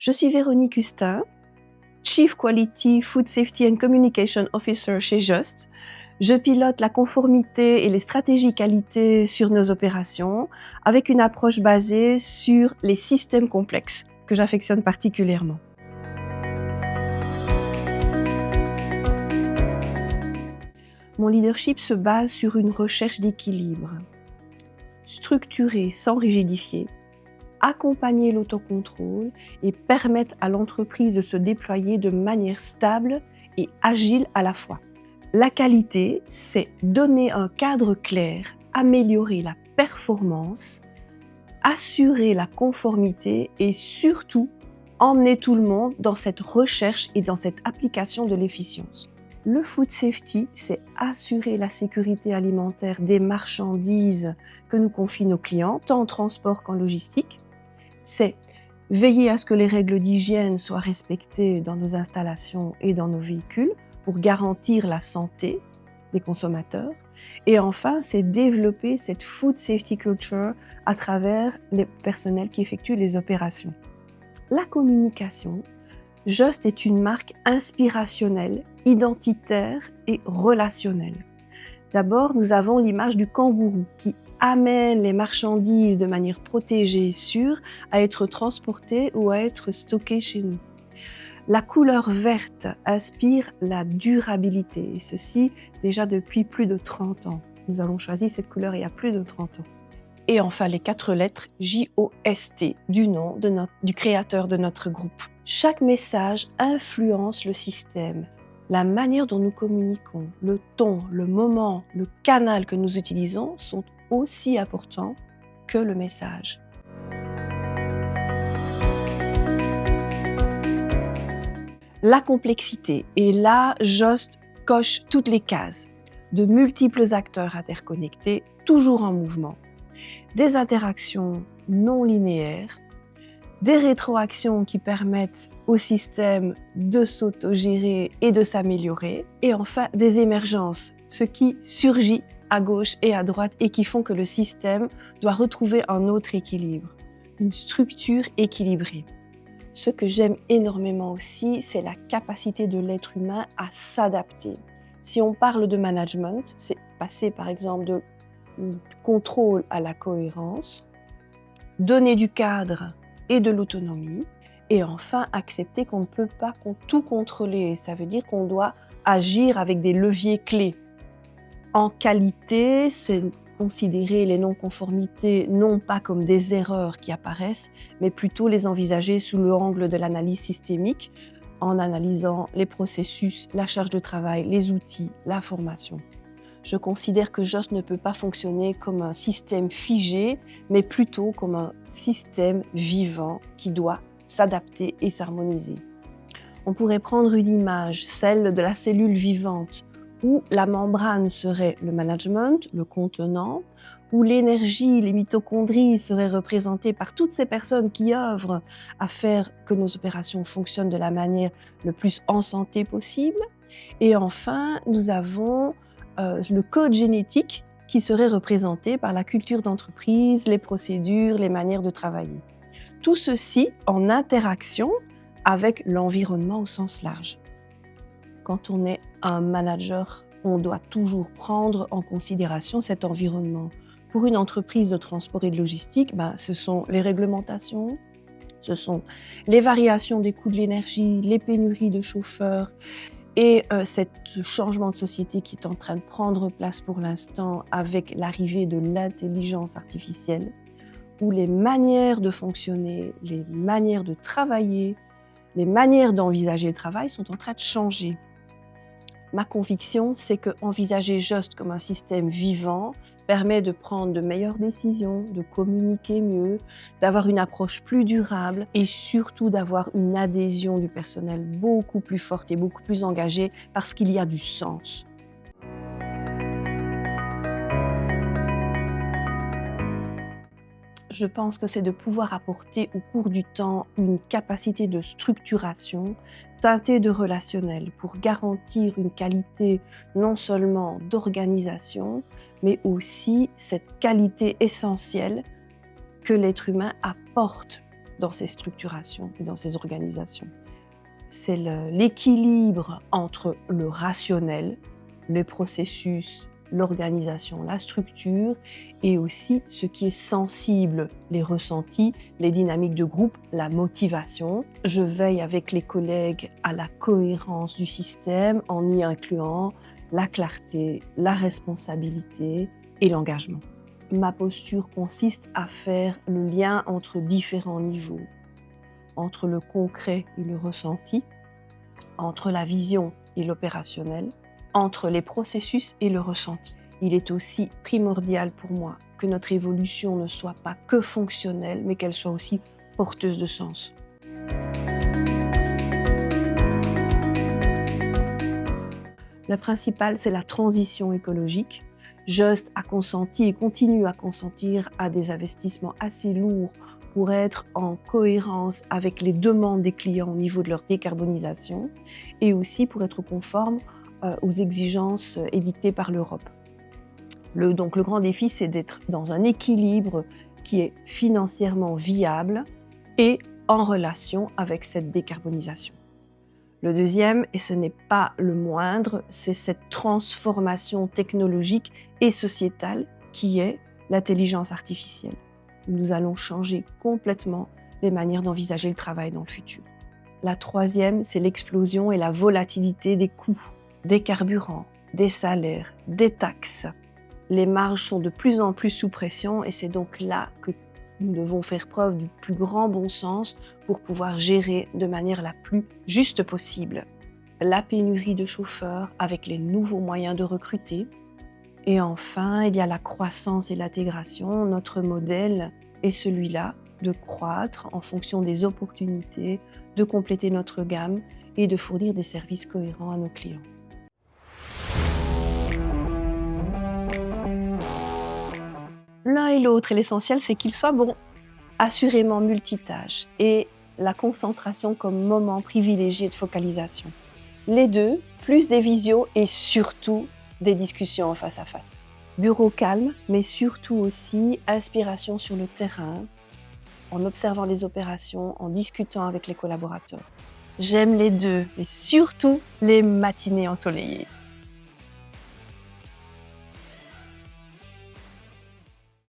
Je suis Véronique Hustin, Chief Quality Food Safety and Communication Officer chez Just. Je pilote la conformité et les stratégies qualité sur nos opérations avec une approche basée sur les systèmes complexes que j'affectionne particulièrement. Mon leadership se base sur une recherche d'équilibre, structurée sans rigidifier, accompagner l'autocontrôle et permettre à l'entreprise de se déployer de manière stable et agile à la fois. La qualité, c'est donner un cadre clair, améliorer la performance, assurer la conformité et surtout emmener tout le monde dans cette recherche et dans cette application de l'efficience. Le food safety, c'est assurer la sécurité alimentaire des marchandises que nous confient nos clients, tant en transport qu'en logistique. C'est veiller à ce que les règles d'hygiène soient respectées dans nos installations et dans nos véhicules pour garantir la santé des consommateurs. Et enfin, c'est développer cette food safety culture à travers les personnels qui effectuent les opérations. La communication, Just est une marque inspirationnelle, identitaire et relationnelle. D'abord, nous avons l'image du kangourou qui amène les marchandises de manière protégée et sûre à être transportées ou à être stockées chez nous. La couleur verte inspire la durabilité, et ceci déjà depuis plus de 30 ans. Nous avons choisi cette couleur il y a plus de 30 ans. Et enfin, les 4 lettres J-O-S-T du nom du créateur de notre groupe. Chaque message influence le système. La manière dont nous communiquons, le ton, le moment, le canal que nous utilisons sont aussi importants que le message. La complexité, et là, Just coche toutes les cases. De multiples acteurs interconnectés, toujours en mouvement. Des interactions non linéaires, des rétroactions qui permettent au système de s'autogérer et de s'améliorer, et enfin des émergences, ce qui surgit à gauche et à droite et qui font que le système doit retrouver un autre équilibre, une structure équilibrée. Ce que j'aime énormément aussi, c'est la capacité de l'être humain à s'adapter. Si on parle de management, c'est passer par exemple du contrôle à la cohérence, donner du cadre et de l'autonomie, et enfin accepter qu'on ne peut pas tout contrôler. Ça veut dire qu'on doit agir avec des leviers clés. En qualité, c'est considérer les non-conformités non pas comme des erreurs qui apparaissent, mais plutôt les envisager sous l'angle de l'analyse systémique, en analysant les processus, la charge de travail, les outils, la formation. Je considère que Just ne peut pas fonctionner comme un système figé, mais plutôt comme un système vivant qui doit s'adapter et s'harmoniser. On pourrait prendre une image, celle de la cellule vivante, où la membrane serait le management, le contenant, où l'énergie, les mitochondries seraient représentées par toutes ces personnes qui œuvrent à faire que nos opérations fonctionnent de la manière le plus en santé possible. Et enfin, nous avons le code génétique qui serait représenté par la culture d'entreprise, les procédures, les manières de travailler. Tout ceci en interaction avec l'environnement au sens large. Quand on est un manager, on doit toujours prendre en considération cet environnement. Pour une entreprise de transport et de logistique, ce sont les réglementations, ce sont les variations des coûts de l'énergie, les pénuries de chauffeurs, et ce changement de société qui est en train de prendre place pour l'instant avec l'arrivée de l'intelligence artificielle, où les manières de fonctionner, les manières de travailler, les manières d'envisager le travail sont en train de changer. Ma conviction, c'est qu'envisager Just comme un système vivant permet de prendre de meilleures décisions, de communiquer mieux, d'avoir une approche plus durable et surtout d'avoir une adhésion du personnel beaucoup plus forte et beaucoup plus engagée parce qu'il y a du sens. Je pense que c'est de pouvoir apporter au cours du temps une capacité de structuration teintée de relationnel pour garantir une qualité non seulement d'organisation, mais aussi cette qualité essentielle que l'être humain apporte dans ces structurations et dans ces organisations. C'est l'équilibre entre le rationnel, les processus, l'organisation, la structure, et aussi ce qui est sensible, les ressentis, les dynamiques de groupe, la motivation. Je veille avec les collègues à la cohérence du système en y incluant la clarté, la responsabilité et l'engagement. Ma posture consiste à faire le lien entre différents niveaux, entre le concret et le ressenti, entre la vision et l'opérationnel, entre les processus et le ressenti. Il est aussi primordial pour moi que notre évolution ne soit pas que fonctionnelle, mais qu'elle soit aussi porteuse de sens. Le principal, c'est la transition écologique. Just a consenti et continue à consentir à des investissements assez lourds pour être en cohérence avec les demandes des clients au niveau de leur décarbonisation et aussi pour être conforme aux exigences édictées par l'Europe. Donc le grand défi, c'est d'être dans un équilibre qui est financièrement viable et en relation avec cette décarbonisation. Le deuxième, et ce n'est pas le moindre, c'est cette transformation technologique et sociétale qui est l'intelligence artificielle. Nous allons changer complètement les manières d'envisager le travail dans le futur. La troisième, c'est l'explosion et la volatilité des coûts, des carburants, des salaires, des taxes. Les marges sont de plus en plus sous pression et c'est donc là que nous devons faire preuve du plus grand bon sens pour pouvoir gérer de manière la plus juste possible la pénurie de chauffeurs avec les nouveaux moyens de recruter. Et enfin, il y a la croissance et l'intégration. Notre modèle est celui-là de croître en fonction des opportunités, de compléter notre gamme et de fournir des services cohérents à nos clients. L'un et l'autre, et l'essentiel, c'est qu'ils soient assurément multitâches et la concentration comme moment privilégié de focalisation. Les deux, plus des visios et surtout des discussions en face à face. Bureau calme, mais surtout aussi inspiration sur le terrain, en observant les opérations, en discutant avec les collaborateurs. J'aime les deux et surtout les matinées ensoleillées.